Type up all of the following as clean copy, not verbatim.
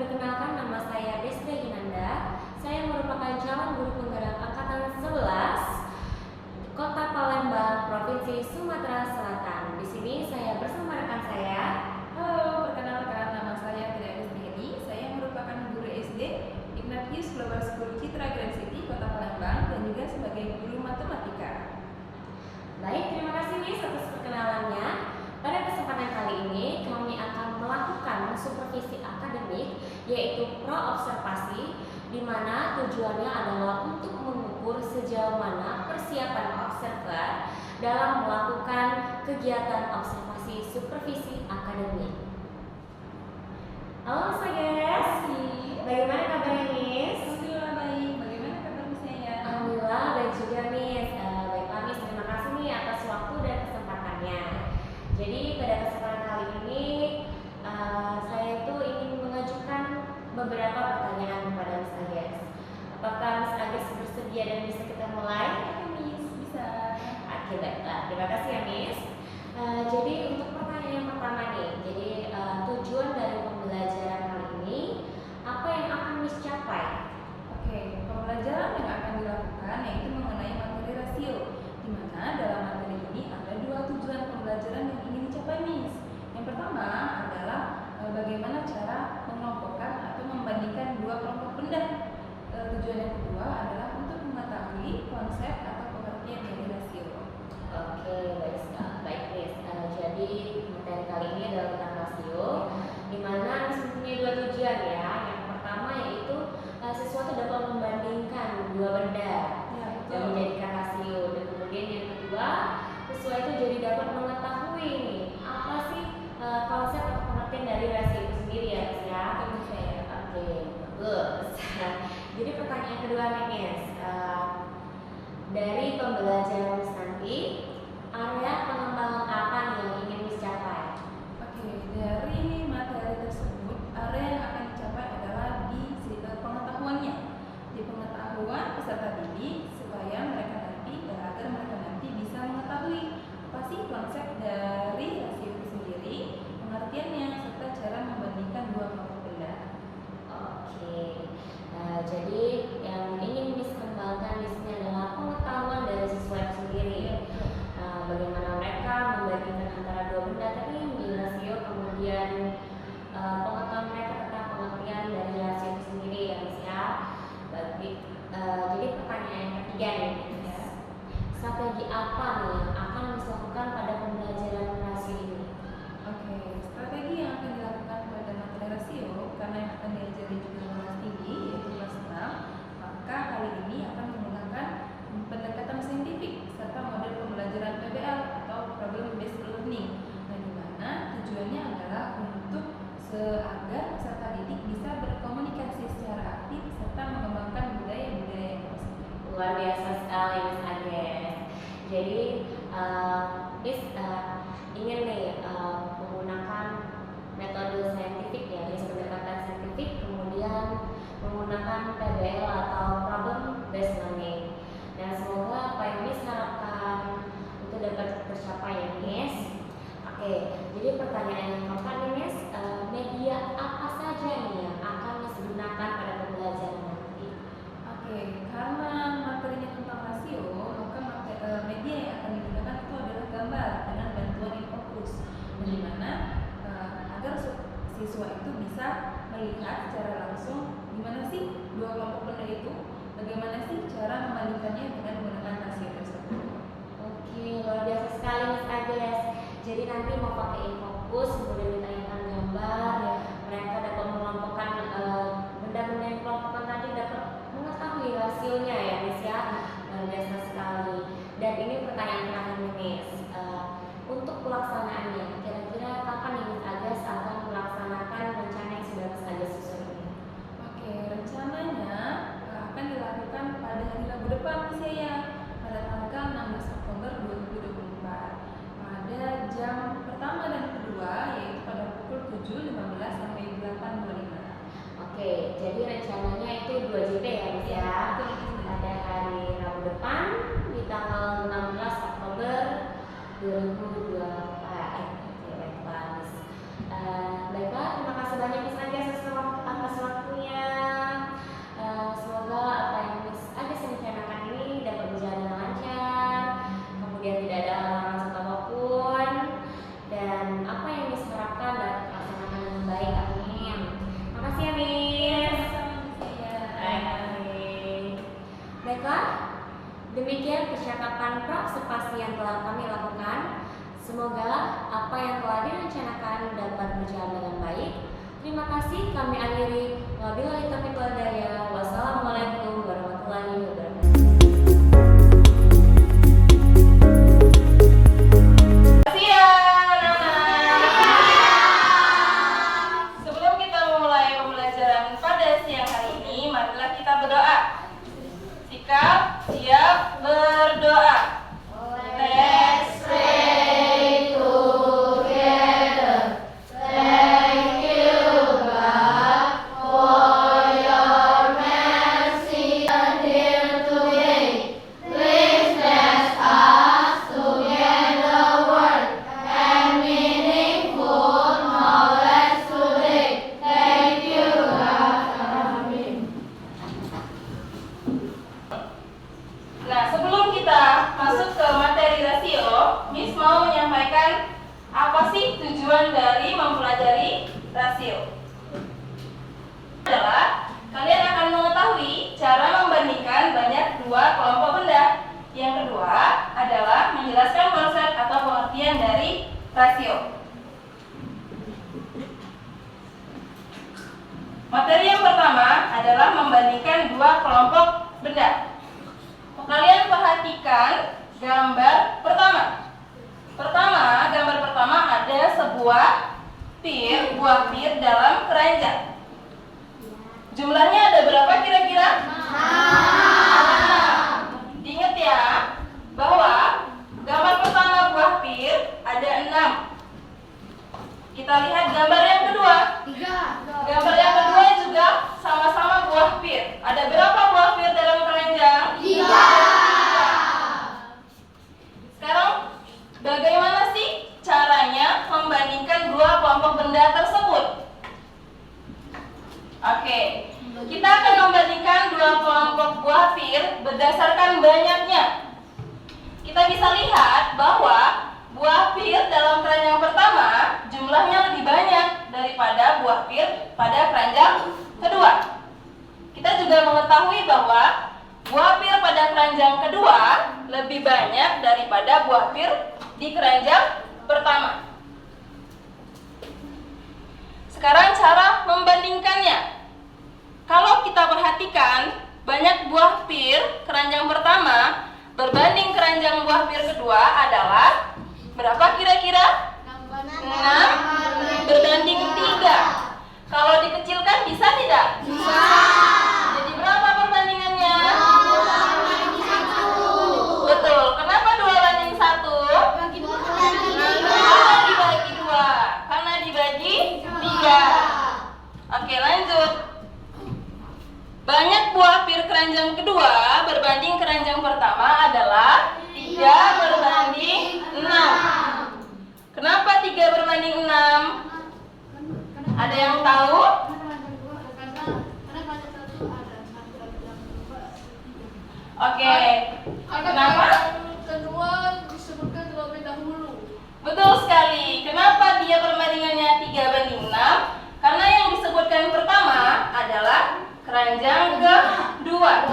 Perkenalkan, nama saya Destra Ginanda. Saya merupakan calon guru penggerak angkatan 11 Kota Palembang, Provinsi Sumatera Selatan. Di sini saya bersama rekan saya. Halo, perkenalkan nama saya Tia Kusnihedi. Saya merupakan guru SD Ignatius Global School Citra Grand City, Kota Palembang, dan juga sebagai guru matematika. Baik, terima kasih Miss atas perkenalannya. Pada kesempatan kali ini kami akan melakukan supervisi akademik, yaitu pro-observasi, di mana tujuannya adalah untuk mengukur sejauh mana persiapan observer dalam melakukan kegiatan observasi supervisi akademik. Halo Mas Ages, bagaimana kabarnya Miss? Alhamdulillah baik. Bagaimana kabar saya? Alhamdulillah baik juga Miss. Baiklah Miss, terima kasih nih atas waktu dan kesempatannya. Jadi pada kesempatan kali ini saya itu ingin mengajukan beberapa pertanyaan kepada Miss Ages. Apakah Miss Ages bersedia dan bisa kita mulai? Miss, bisa. Oke, baiklah. Terima kasih ya Miss. Jadi untuk pertanyaan yang pertama nih, jadi tujuan dari pembelajaran kali ini, apa yang akan Miss capai? Oke, pembelajaran yang akan dilakukan yaitu mengenai materi rasio, di mana dalam materi ini ada dua tujuan pembelajaran yang ingin dicapai, Miss. Yang pertama adalah bagaimana cara mengelompokkan atau membandingkan dua kelompok benda. Tujuan yang kedua adalah untuk mengetahui konsep atau pengertian dari rasio. Oke, baik Miss. Jadi materi kali ini adalah tentang rasio, di mana Miss mempunyai dua tujuan ya. Yang pertama yaitu sesuatu dapat membandingkan dua benda dan menjadikan rasio. Dan kemudian yang kedua, sesuatu itu jadi dapat mengetahui nih, apa sih konsep atau pengertian dari rasio itu sendiri ya Miss ya. Oke, bagus. Jadi pertanyaan kedua nih Miss, dari pembelajaran Miss nanti, area pengembangan apa nih yang ingin Miss capai? Oke, dari materi tersebut, area yang akan dicapai adalah di pengetahuannya, di pengetahuan peserta didik supaya mereka nanti agar mereka nanti bisa mengetahui apa sih konsep dari rasio itu sendiri, pengertiannya serta cara membandingkan dua kelompok benda. Oke, jadi yang ingin Miss kembangkan di sini adalah pengetahuan dari siswa itu sendiri. Bagaimana mereka membandingkan antara dua benda tadi di rasio, kemudian pengetahuan mereka tentang pengertian dari rasio itu sendiri ya Miss ya. Jadi pertanyaan yang ketiga nih, strategi apa nih yang akan Miss lakukan pada pembelajaran rasio ini? Oke, strategi yang akan dilakukan pada materi rasio karena yang akan diajari juga kelas tinggi yaitu kelas 6, maka kali ini akan menggunakan pendekatan saintifik serta model pembelajaran PBL atau problem based learning. Nah, di mana tujuannya adalah untuk agar peserta didik bisa berkomunikasi secara aktif serta mengembangkan budaya-budaya yang positif. Luar biasa sekali Miss Ages. Jadi Miss ingin nih menggunakan metode saintifik ya, Miss, pendekatan saintifik, kemudian menggunakan PBL atau problem based learning. Dan semoga apa yang Miss harapkan itu dapat tercapai ya Miss. Oke, jadi pertanyaan yang keempat nih Miss, media apa saja nih yang akan Miss gunakan pada pembelajaran nanti? Oke, karena materinya tentang rasio, maka media yang akan digunakan itu adalah gambar dengan bantuan infocus, di mana agar siswa itu bisa melihat secara langsung gimana sih dua kelompok benda itu, bagaimana sih cara membandingkannya dengan menggunakan rasio tersebut. Oke, luar biasa sekali Miss Ages. Jadi nanti mau pakai infocus, kemudian ditanyakan gambar, mereka dapat mengelompokkan benda-benda yang kelompokkan tadi, dapat mengetahui rasionya ya Miss ya. Luar biasa sekali. Dan ini pertanyaan terakhir nih Miss, untuk pelaksanaannya, kira-kira kapan nih Miss Ages akan melaksanakan rencana yang sudah Miss Ages susun ini? Oke, rencananya akan dilakukan pada hari Rabu depan Miss ya, pada tanggal 16 Oktober 2024 pada jam pertama dan kedua yaitu pada pukul 7.15 sampai 8.25. Oke, jadi rencananya itu 2 JP ya Miss ya. Pada hari Rabu depan di tanggal 16 Oktober 2024. Oke, baiklah Miss. Baiklah, terima kasih banyak Miss Ages atas Demikian percakapan pra-observasi yang telah kami lakukan. Semoga apa yang telah direncanakan dapat berjalan dengan baik. Terima kasih, kami akhiri. Wabillahi taufiq wal hidayah. Wassalamualaikum warahmatullahi wabarakatuh. Sebelum kita memulai pembelajaran pada siang hari ini, marilah kita berdoa. Sikap siap berdoa. Let's pray together. Thank you God for your mercy here today. Please bless us to get the word and meaningful knowledge today. Thank you God. Amin. Nah, sebelum kita masuk ke materi rasio, Miss mau menyampaikan apa sih tujuan dari mempelajari rasio. Adalah kalian akan mengetahui cara membandingkan banyak dua kelompok benda. Yang kedua adalah menjelaskan konsep atau pengertian dari rasio. Materi yang pertama adalah membandingkan dua kelompok benda. Kalian perhatikan gambar pertama. Gambar pertama ada sebuah buah pir dalam keranjang. Jumlahnya ada berapa kira-kira? 6. Diingat ya, bahwa gambar pertama buah pir ada 6. Kita lihat gambar yang kedua. Gambar yang kedua juga sama-sama buah pir. Ada berapa buah pir dalam keranjang? 3. Sekarang bagaimana sih caranya membandingkan dua kelompok benda tersebut? Oke, kita akan membandingkan dua kelompok buah pir berdasarkan banyaknya. Kita bisa lihat bahwa buah pir dalam keranjang pertama jumlahnya lebih banyak daripada buah pir pada keranjang kedua. Kita juga mengetahui bahwa buah pir pada keranjang kedua lebih banyak daripada buah pir di keranjang pertama. Sekarang cara membandingkannya. Kalau kita perhatikan, banyak buah pir keranjang pertama berbanding keranjang buah pir kedua adalah berapa kira-kira? 6 berbanding 3. Kalau dikecilkan bisa tidak? Bisa. Jadi berapa perbandingannya? 2 betul. Kenapa 2 banding 1? Karena dibagi 2. Karena dibagi 3. Oke, lanjut. Banyak buah pir keranjang kedua berbanding keranjang pertama adalah 3 berbanding 6. Kenapa 3 berbanding 6? Ada yang tahu? Oke. Kenapa? Kedua disebutkan terlebih dahulu. Betul sekali. Kenapa dia perbandingannya 3 banding 6? Karena yang disebutkan pertama adalah keranjang kedua.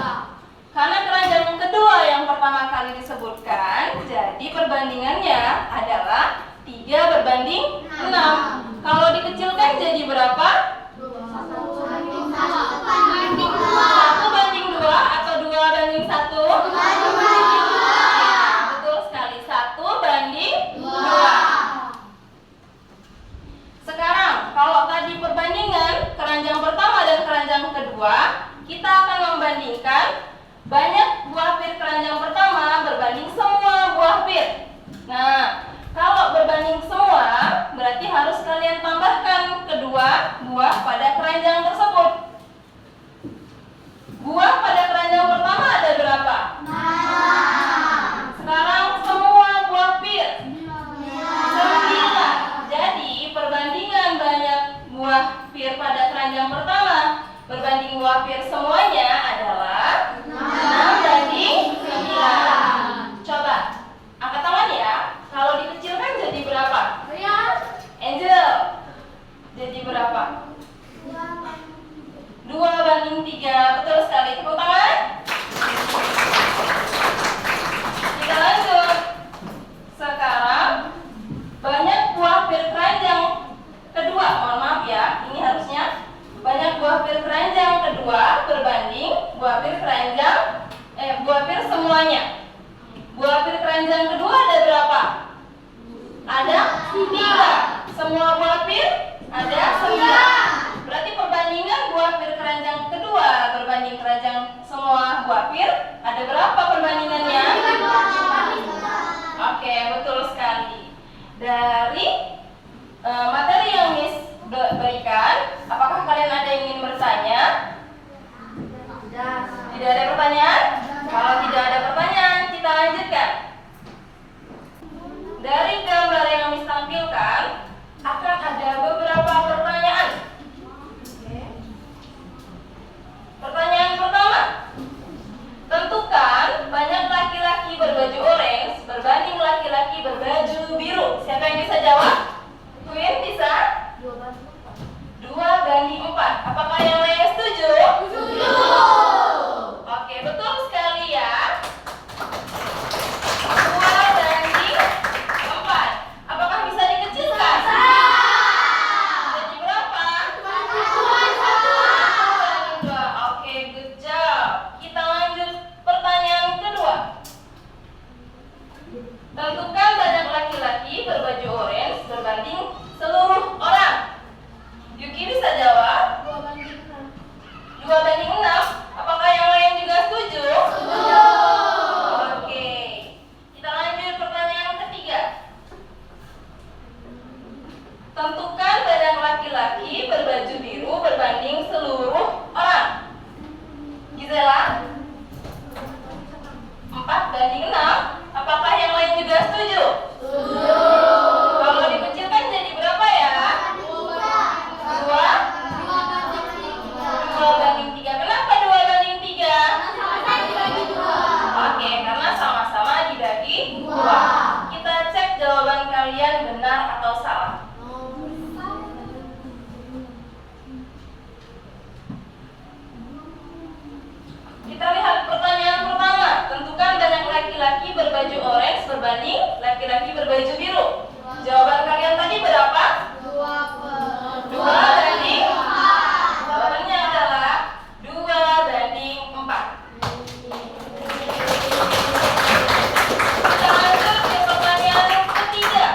Karena keranjang kedua yang pertama kali disebutkan, jadi perbandingannya adalah 3 berbanding 6. Kalau dikecilkan jadi berapa? 1 banding 2 atau 2 banding 1? Betul sekali, 1 banding 2. Sekarang kalau tadi perbandingan keranjang pertama dan keranjang kedua, kita akan membandingkan banyak buah pir keranjang pertama berbanding semua buah pir. Nah, kalau berbanding semua, berarti harus kalian tambahkan kedua buah pada keranjang tersebut. Buah pada keranjang pertama ada berapa? Sekarang semua buah pir 9. Jadi perbandingan banyak buah pir pada keranjang pertama berbanding buah pir semuanya adalah 6 banding 9. Coba angkat tangan ya. Kalau dikecilkan jadi berapa? Angel, jadi berapa? 2 banding 3. Betul sekali. Tepuk tangan. keranjang kedua berbanding buah pir semuanya. Buah pir keranjang kedua ada berapa? Ada 3. Semua buah pir ada 9. Berarti perbandingan buah pir keranjang kedua berbanding keranjang semua buah pir ada berapa perbandingannya? Oke, betul sekali. Dari materi yang Miss berikan, apakah kalian ada yang ingin bertanya? Tidak ada pertanyaan? Kalau tidak ada pertanyaan, kita lanjutkan. Dari gambar yang Miss tampilkan, akan ada beberapa pertanyaan. Pertanyaan pertama, tentukan banyak laki-laki berbaju orange berbanding laki-laki berbaju biru. Siapa yang bisa jawab? Queen bisa? 2:4. Apakah yang lain setuju? Setuju. Oke, betul sekali ya. 2:4. Apakah bisa dikecilkan? Jadi berapa? 2:2. Oke, good job. Kita lanjut pertanyaan kedua. Tentukan banyak laki-laki berbaju orange berbanding seluruh orang. Yuki bisa jawab? 2:6. Apakah yang lain juga setuju? Setuju. Oke. Kita lanjut pertanyaan ketiga. Tentukan banyak laki-laki berbaju biru berbanding seluruh orang. Gisela? 4:6. Apakah yang lain juga setuju? Setuju. Kalau dikecilkan jadi berapa ya? 2:3. Kenapa 2:3? Oke, karena sama-sama dibagi 2. Kita cek jawaban kalian benar atau salah. Kita lihat pertanyaan pertama. Tentukan banyak laki-laki berbaju orange berbanding laki-laki berbaju biru. Jawaban kalian tadi berapa? 2:4. Jawabannya adalah 2:4. Kita lanjut ke pertanyaan ketiga.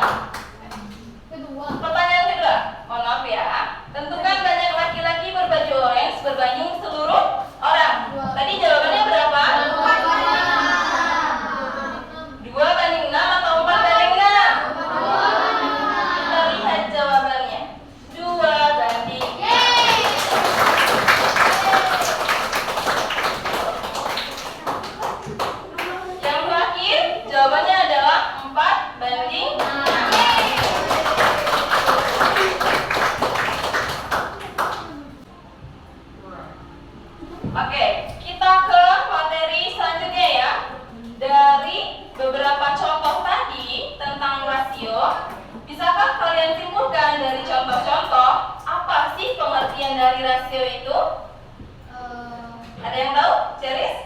Pertanyaan kedua. Mohon maaf ya. Tentukan banyak laki-laki berbaju orange berbanding seluruh orang. Tadi jawabannya berapa? 2:6 atau 4:6? Kita lihat jawabannya. 2:. Yang terakhir jawabannya adalah 4:6. Oke, kita ke materi selanjutnya ya. Dari beberapa contoh tadi tentang rasio, bisakah kalian simpulkan dari contoh-contoh apa sih pengertian dari rasio itu? Ada yang tahu? Ceris?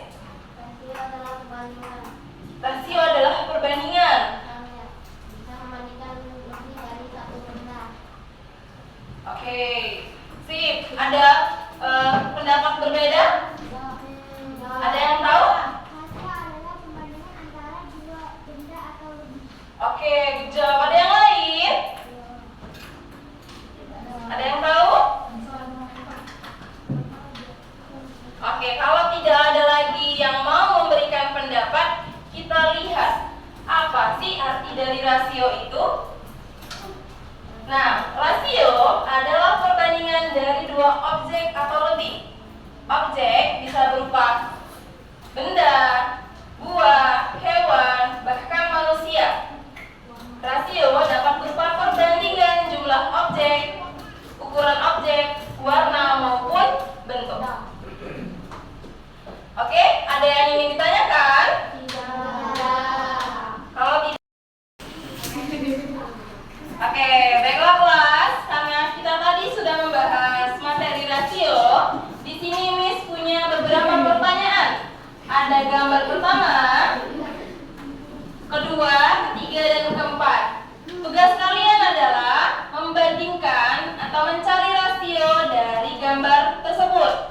Rasio adalah perbandingan. Oke, sip. Ada pendapat berbeda? Ada yang tahu? Oke, good job. Ada yang lain? Ada yang tahu? Oke, kalau tidak ada lagi yang mau memberikan pendapat, kita lihat apa sih arti dari rasio itu? Nah, rasio adalah perbandingan dari dua objek atau lebih. Objek bisa berupa benda, buah, hewan, bahkan manusia. Rasio dapat berupa perbandingan jumlah objek, ukuran objek, warna maupun bentuk. Oke, ada yang ingin ditanyakan? Kalau tidak, oke, baiklah kelas. Karena kita tadi sudah membahas materi rasio, di sini Miss punya beberapa pertanyaan. Ada gambar pertama, kedua, ketiga, dan keempat. Tugas kalian adalah membandingkan atau mencari rasio dari gambar tersebut.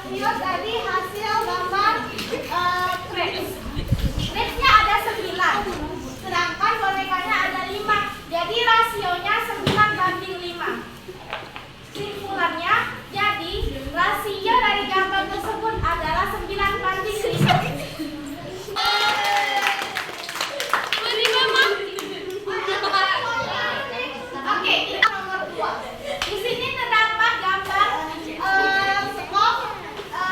rasio tadi hasil gambar kres. Kresnya ada 9, sedangkan bonekanya ada 5. Jadi rasionya 9:5. Kesimpulannya, jadi rasio dari gambar tersebut adalah 9:5. Oke, kita nomor 2. Di sini terdapat gambar skop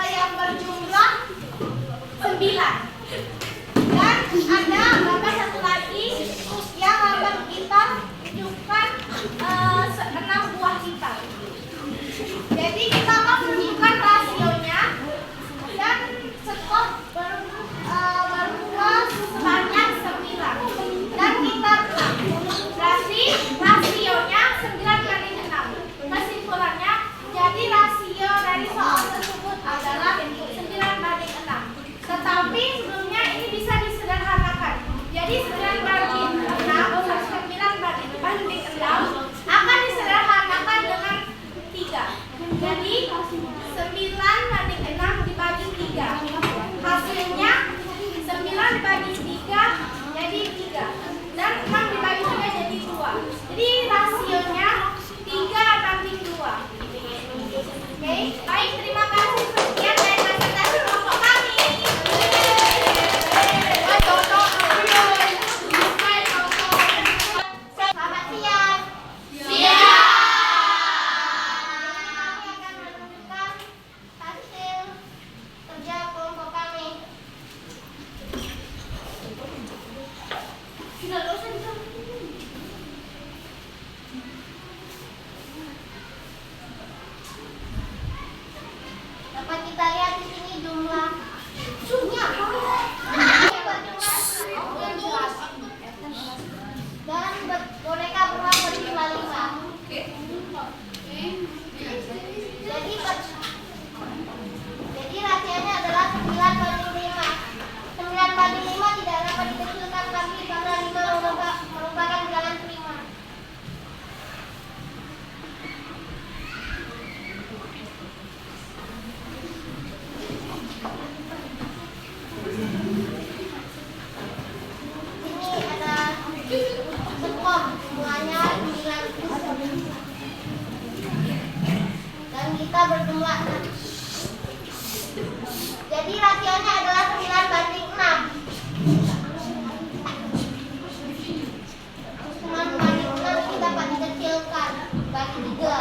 yang berjumlah 9. Dan ada gambar satu lagi yang gambar gitar menunjukkan 6 buah gitar. Jadi kita akan menunjukkan rasionya dan skop berbuah sebanyak 9 dan gitar 6. Berarti rasionya 9:6. Kesimpulannya, jadi rasio dari soal tersebut adalah 9:6. Tetapi sebelumnya ini bisa disederhanakan. Jadi 9:6 akan disederhanakan dengan 3. Jadi 9:6 dibagi 3. Hasilnya 9/3 jadi 3. Dan 6 dibagi 3 jadi 2. Jadi rasionya 3/2. Oke, baik, terima kasih. Sekian dari presentasi kelompok kami. Selamat siang. Kami akan menunjukkan hasil kerja kelompok kami. Dapat kita lihat di sini jumlah dan boneka berwarna berjumlah 5. Jadi rasionya adalah 9/5. 9/5 tidak dapat dikecilkan lagi karena 5 merupakan bilangan prima. Ini ada skop jumlahnya 9 dan kita berjumlah 6. Jadi rasionya adalah 9/6. 9/6 ini dapat dikecilkan bagi 3.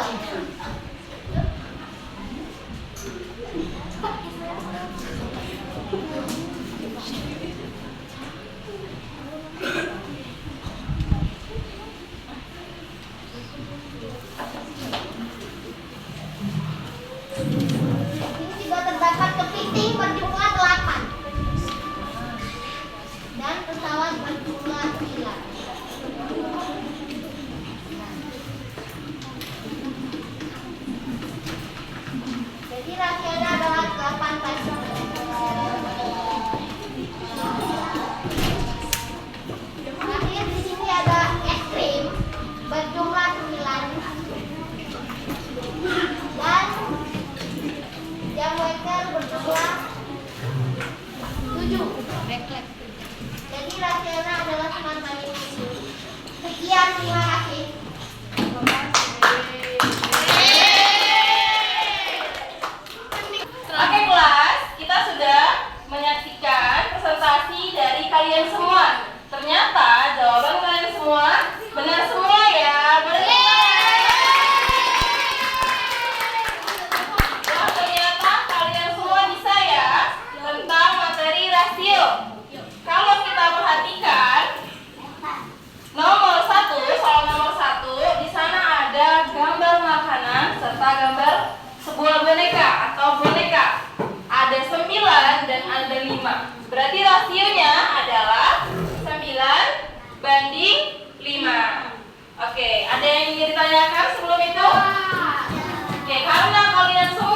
Ini juga terdapat kepiting berjumlah 8 dan pesawat berjumlah 9. Jadi rasionya adalah 8/9. Terakhir di sini ada es krim berjumlah 9 dan jam waker berjumlah 7. Jadi rasionya adalah 9/7. Sekian, terima kasih. Oke kelas, kita sudah menyaksikan presentasi dari kalian semua. Ternyata jawaban kalian semua benar semua ya. Wah, ternyata kalian semua bisa ya tentang materi rasio. Kalau kita perhatikan soal nomor 1, di sana ada gambar makanan serta gambar sebuah boneka atau boneka. Ada 9 dan ada 5. Berarti rasionya adalah 9/5. Oke, ada yang ingin ditanyakan sebelum itu? Oke, karena kalian semua